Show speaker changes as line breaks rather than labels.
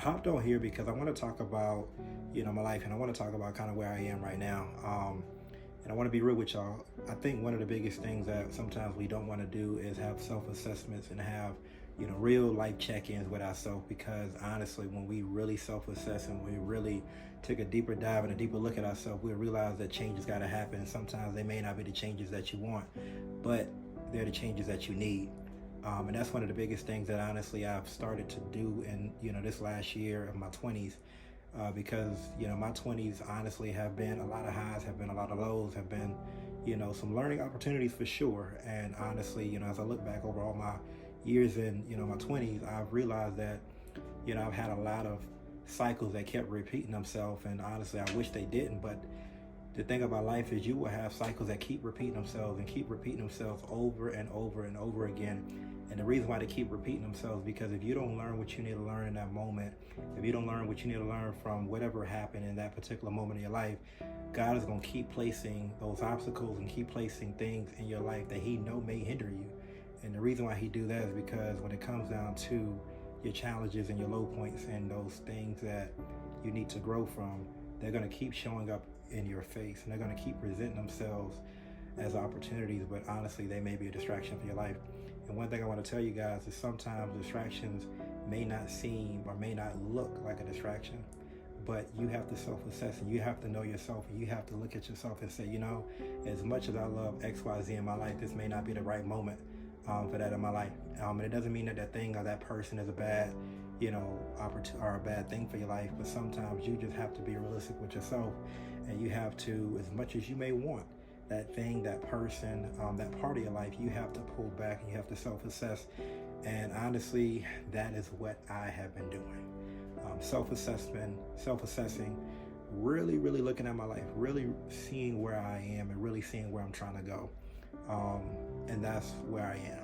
hopped on here because I want to talk about, my life, and I want to talk about kind of where I am right now. And I want to be real with y'all. I think one of the biggest things that sometimes we don't want to do is have self-assessments and have, real life check-ins with ourselves. Because honestly, when we really self-assess and we really take a deeper dive and a deeper look at ourselves, we'll realize that changes got to happen. And sometimes they may not be the changes that you want, but they're the changes that you need. And that's one of the biggest things that honestly I've started to do in this last year of my 20s, because my 20s honestly have been a lot of highs, have been a lot of lows, have been some learning opportunities for sure. And honestly, as I look back over all my years in my 20s, I've realized that I've had a lot of cycles that kept repeating themselves, and honestly I wish they didn't. But the thing about life is you will have cycles that keep repeating themselves and keep repeating themselves over and over and over again. And the reason why they keep repeating themselves, because if you don't learn what you need to learn in that moment, if you don't learn what you need to learn from whatever happened in that particular moment in your life, God is going to keep placing those obstacles and keep placing things in your life that he know may hinder you. And the reason why he do that is because when it comes down to your challenges and your low points and those things that you need to grow from, they're going to keep showing up in your face, and they're going to keep presenting themselves as opportunities, but honestly they may be a distraction for your life. And one thing I want to tell you guys is sometimes distractions may not seem or may not look like a distraction, but you have to self-assess and you have to know yourself, and you have to look at yourself and say, as much as I love XYZ in my life, this may not be the right moment for that in my life. And it doesn't mean that that thing or that person is a bad or a bad thing for your life, but sometimes you just have to be realistic with yourself, and you have to, as much as you may want that thing, that person, that part of your life, you have to pull back and you have to self-assess. And honestly, that is what I have been doing. Self-assessing, really looking at my life, really seeing where I am and really seeing where I'm trying to go. And that's where I am.